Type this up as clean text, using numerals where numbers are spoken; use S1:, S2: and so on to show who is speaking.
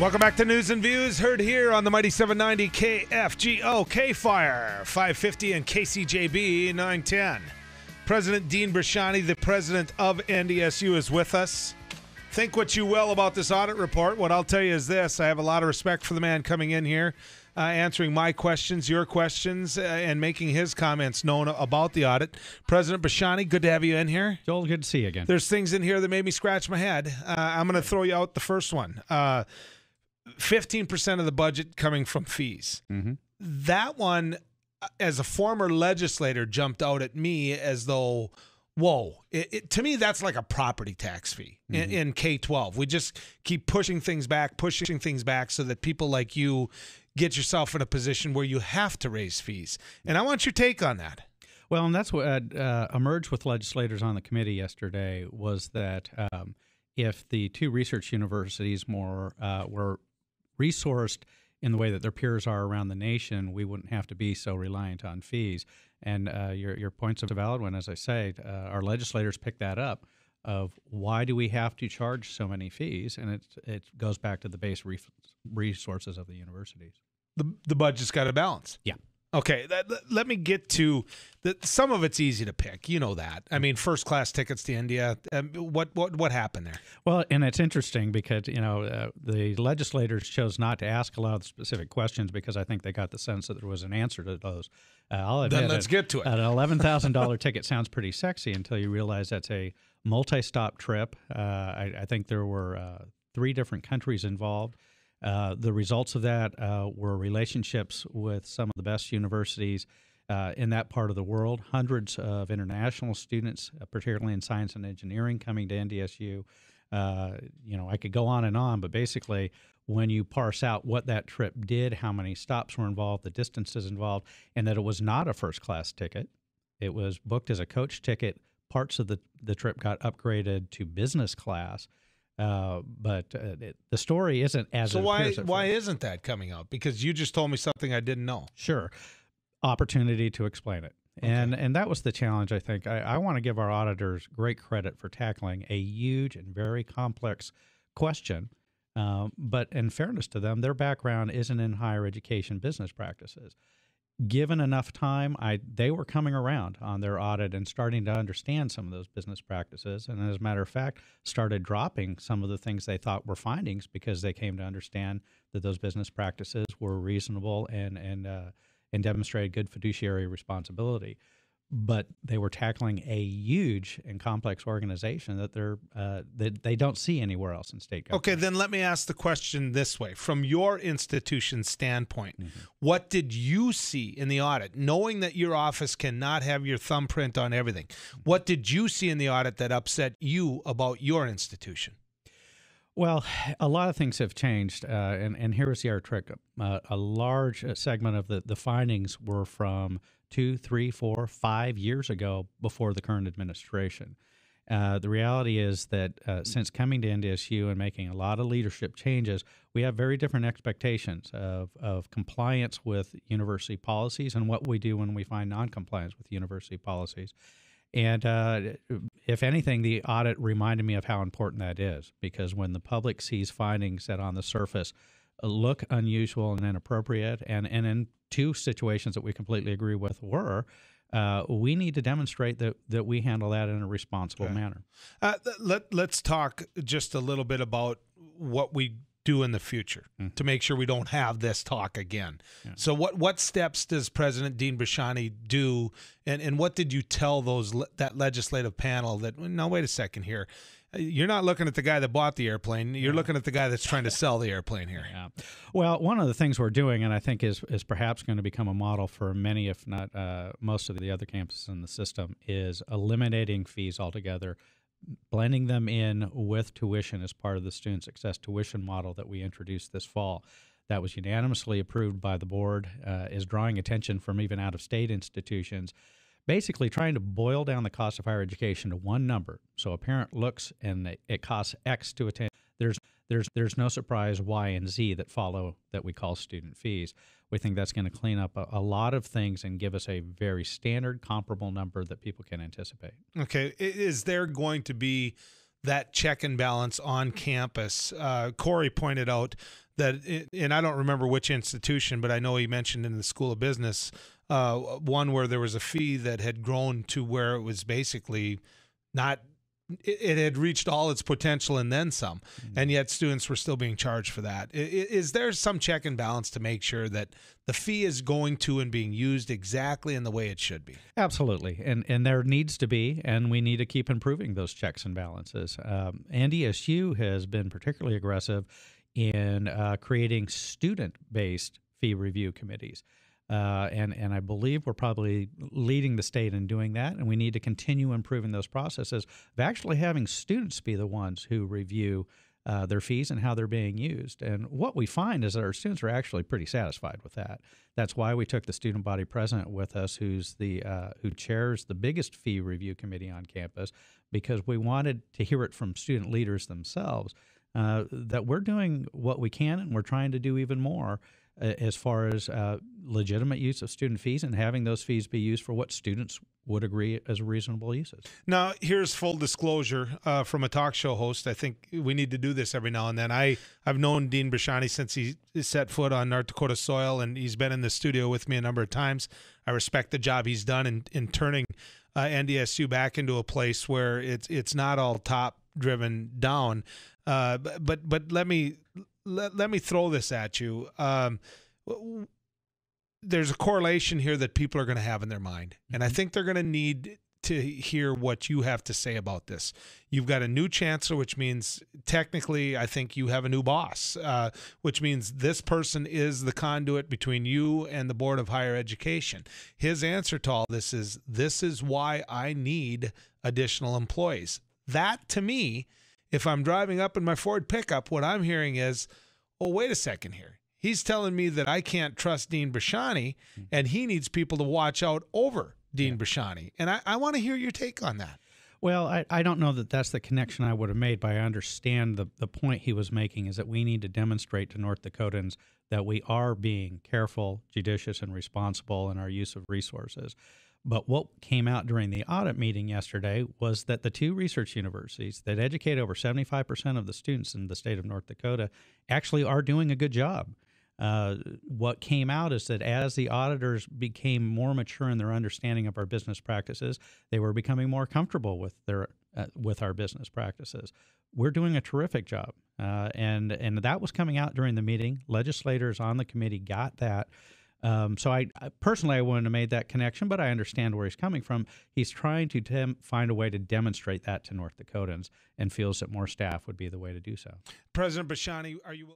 S1: Welcome back to News and Views, heard here on the Mighty 790 KFGO, K-Fire 550 and KCJB 910. President Dean Bresciani, the president of NDSU, is with us. Think what you will about this audit report. What I'll tell you is this. I have a lot of respect for the man coming in here, answering my questions, your questions, and making his comments known about the audit. President Bresciani, good to have you in here.
S2: Joel, good to see you again.
S1: There's things in here that made me scratch my head. I'm going to throw you out the first one. 15% of the budget coming from fees.
S2: Mm-hmm.
S1: That one, as a former legislator, jumped out at me as though, whoa. To me, that's like a property tax fee in K-12. We just keep pushing things back so that people like you get yourself in a position where you have to raise fees. And I want your take on that.
S2: Well, and that's what emerged with legislators on the committee yesterday was that if the two research universities were resourced in the way that their peers are around the nation, we wouldn't have to be so reliant on fees. And your point's a valid one, as I say. Our legislators picked that up of why do we have to charge so many fees? And it goes back to the base resources of the universities.
S1: The budget's got to balance.
S2: Yeah.
S1: Okay, let me get to some of it's easy to pick. You know that. I mean, first class tickets to India. What happened there?
S2: Well, and it's interesting because the legislators chose not to ask a lot of the specific questions because I think they got the sense that there was an answer to those. I'll admit,
S1: then let's get to it.
S2: An $11,000 ticket sounds pretty sexy until you realize that's a multi-stop trip. I think there were 3 different countries involved. The results of that were relationships with some of the best universities in that part of the world, hundreds of international students, particularly in science and engineering, coming to NDSU. I could go on, but basically when you parse out what that trip did, how many stops were involved, the distances involved, and that it was not a first-class ticket. It was booked as a coach ticket. Parts of the trip got upgraded to business class. But the story isn't as
S1: so why isn't that coming out? Because you just told me something I didn't know.
S2: Sure. Opportunity to explain it. Okay. And that was the challenge, I think. I want to give our auditors great credit for tackling a huge and very complex question. But in fairness to them, their background isn't in higher education business practices. Given enough time, they were coming around on their audit and starting to understand some of those business practices. And as a matter of fact, started dropping some of the things they thought were findings because they came to understand that those business practices were reasonable and demonstrated good fiduciary responsibility. But they were tackling a huge and complex organization that they don't see anywhere else in state government.
S1: Okay, then let me ask the question this way. From your institution's standpoint, what did you see in the audit? Knowing that your office cannot have your thumbprint on everything, what did you see in the audit that upset you about your institution?
S2: Well, a lot of things have changed, and here's the trick. A large segment of the findings were from 2, 3, 4, 5 years ago before the current administration. The reality is that since coming to NDSU and making a lot of leadership changes, we have very different expectations of compliance with university policies and what we do when we find noncompliance with university policies. And if anything, the audit reminded me of how important that is, because when the public sees findings that on the surface look unusual and inappropriate, and in 2 situations that we completely agree with we need to demonstrate that we handle that in a responsible manner.
S1: Let's talk just a little bit about what we do in the future to make sure we don't have this talk again. Yeah. So what steps does President Dean Bresciani do, and what did you tell that legislative panel that, no, wait a second here, you're not looking at the guy that bought the airplane, you're looking at the guy that's trying to sell the airplane here.
S2: Yeah. Well, one of the things we're doing, and I think is perhaps going to become a model for many, if not most of the other campuses in the system, is eliminating fees altogether, blending them in with tuition as part of the student success tuition model that we introduced this fall. That was unanimously approved by the board, is drawing attention from even out-of-state institutions, basically trying to boil down the cost of higher education to one number. So a parent looks and it costs X to attend. There's no surprise Y and Z that follow that we call student fees. We think that's going to clean up a lot of things and give us a very standard, comparable number that people can anticipate.
S1: Okay. Is there going to be that check and balance on campus. Corey pointed out that, and I don't remember which institution, but I know he mentioned in the School of Business, one where there was a fee that had grown to where it was basically not, it had reached all its potential and then some, and yet students were still being charged for that. Is there some check and balance to make sure that the fee is going to and being used exactly in the way it should be?
S2: Absolutely, and there needs to be, and we need to keep improving those checks and balances. NDSU has been particularly aggressive in creating student-based fee review committees. And I believe we're probably leading the state in doing that, and we need to continue improving those processes of actually having students be the ones who review their fees and how they're being used. And what we find is that our students are actually pretty satisfied with that. That's why we took the student body president with us, who chairs the biggest fee review committee on campus, because we wanted to hear it from student leaders themselves that we're doing what we can, and we're trying to do even more as far as legitimate use of student fees and having those fees be used for what students would agree as reasonable uses.
S1: Now, here's full disclosure from a talk show host. I think we need to do this every now and then. I've known Dean Bresciani since he set foot on North Dakota soil, and he's been in the studio with me a number of times. I respect the job he's done in turning NDSU back into a place where it's not all top driven down. But let me throw this at you. There's a correlation here that people are going to have in their mind, and I think they're going to need to hear what you have to say about this. You've got a new chancellor, which means technically I think you have a new boss, which means this person is the conduit between you and the Board of Higher Education. His answer to all this is why I need additional employees. That, to me, if I'm driving up in my Ford pickup, what I'm hearing is, oh, wait a second here. He's telling me that I can't trust Dean Bresciani, and he needs people to watch out over Dean Bresciani. And I want to hear your take on that.
S2: Well, I don't know that that's the connection I would have made, but I understand the point he was making is that we need to demonstrate to North Dakotans that we are being careful, judicious, and responsible in our use of resources. But what came out during the audit meeting yesterday was that the two research universities that educate over 75% of the students in the state of North Dakota actually are doing a good job. What came out is that as the auditors became more mature in their understanding of our business practices, they were becoming more comfortable with our business practices. We're doing a terrific job, and that was coming out during the meeting. Legislators on the committee got that. So I personally, I wouldn't have made that connection, but I understand where he's coming from. He's trying to find a way to demonstrate that to North Dakotans and feels that more staff would be the way to do so.
S1: President Bresciani, are you